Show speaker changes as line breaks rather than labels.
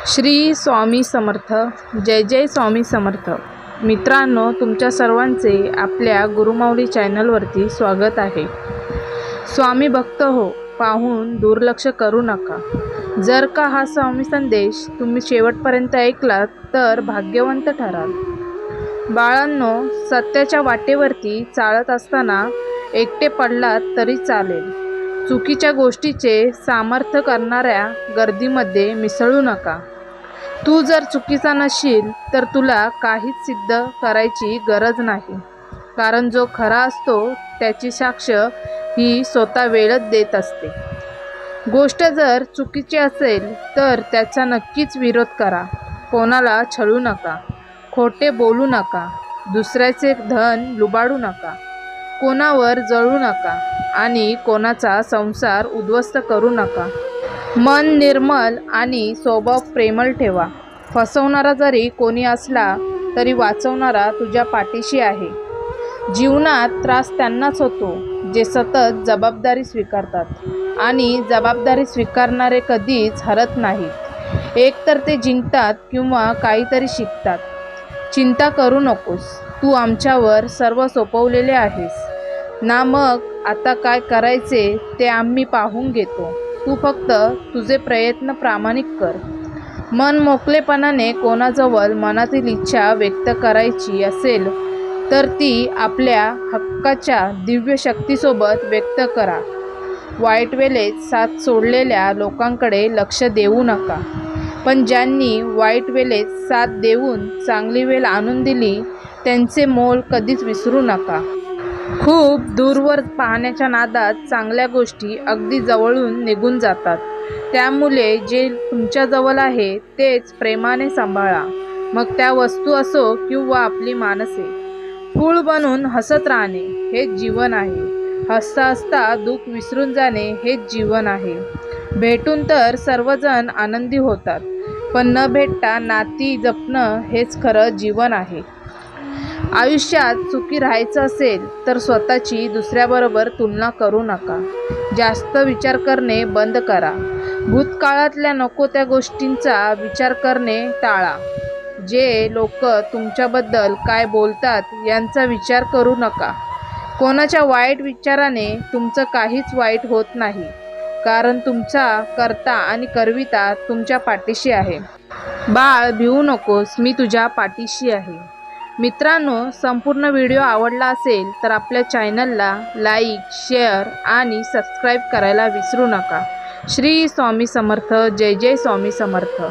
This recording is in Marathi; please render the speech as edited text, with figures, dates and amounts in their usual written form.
श्री स्वामी समर्थ। जय जय स्वामी समर्थ। मित्रांनो, तुमच्या सर्वांचे आपल्या गुरुमाऊली चॅनलवरती स्वागत आहे। स्वामी भक्त हो, पाहून दुर्लक्ष करू नका। जर का हा स्वामी संदेश तुम्ही शेवटपर्यंत ऐकलात तर भाग्यवंत ठराल। बाळांनो, सत्याच्या वाटेवरती चालत असताना एकटे पडलात तरी चालेल। चुकीच्या गोष्टीचे सामर्थ्य करणाऱ्या गर्दीमध्ये मिसळू नका। तू जर चुकीचा नशील तर तुला काहीच सिद्ध करायची गरज नाही, कारण जो खरा असतो त्याची साक्ष ही स्वतः वेळच देत असते। गोष्ट जर चुकीची असेल तर त्याचा नक्कीच विरोध करा। कोणाला छळू नका, खोटे बोलू नका, दुसऱ्याचे धन लुबाडू नका, कोणावर जळू नका आणि कोणाचा संसार उद्ध्वस्त करू नका। मन निर्मल आणि स्वभाव प्रेमळ ठेवा। फसवणारा जरी कोणी असला तरी वाचवणारा तुझ्या पाठीशी आहे। जीवनात त्रास त्यांनाच होतो जे सतत जबाबदारी स्वीकारतात आणि जबाबदारी स्वीकारणारे कधीच हरत नाहीत। एकतर ते जिंकतात किंवा काहीतरी शिकतात। चिंता करू नकोस, तू आमच्यावर सर्व सोपवलेले आहेस ना। मग आता काय करायचे ते आम्ही पाहून घेतो। तू फक्त तुझे प्रयत्न प्रामाणिक कर। मन मोकळेपणाने कोणाजवळ मनातील इच्छा व्यक्त करायची असेल तर ती आपल्या हक्काच्या दिव्य शक्तीसोबत व्यक्त करा। वाईट वेळेत साथ सोडलेल्या लोकांकडे लक्ष देऊ नका, पण ज्यांनी वाईट वेळेत साथ देऊन चांगली वेळ आणून दिली त्यांचे मोल कधीच विसरू नका। खूप दूरवर पाहण्याच्या नादात चांगल्या गोष्टी अगदी जवळून निघून जातात। त्यामुळे जे तुमच्याजवळ आहे तेच प्रेमाने सांभाळा, मग त्या वस्तू असो किंवा आपली माणसे। फूल बनून हसत राहणे हेच जीवन आहे। हसता हसता दुःख विसरून जाणे हेच जीवन आहे। भेटून तर सर्वजण आनंदी होतात, पण न भेटता नाती जपणं हेच खरं जीवन आहे। आयुष्यात सुखी राहायचं असेल तर स्वतःची दुसऱ्याबरोबर तुलना करू नका। जास्त विचार करणे बंद करा। भूतकाळातल्या नको त्या गोष्टींचा विचार करणे टाळा। जे लोक तुमच्याबद्दल काय बोलतात यांचा विचार करू नका। कोणाच्या वाईट विचाराने तुमचं काहीच वाईट होत नाही, कारण तुमचा कर्ता आणि करविता तुमच्या पाठीशी आहे। बाळ, भिवू नकोस, मी तुझ्या पाठीशी आहे। मित्रांनो, संपूर्ण व्हिडिओ आवडला असेल तर आपल्या चॅनलला लाईक, शेअर आणि सबस्क्राईब करायला विसरू नका। श्री स्वामी समर्थ। जय जय स्वामी समर्थ।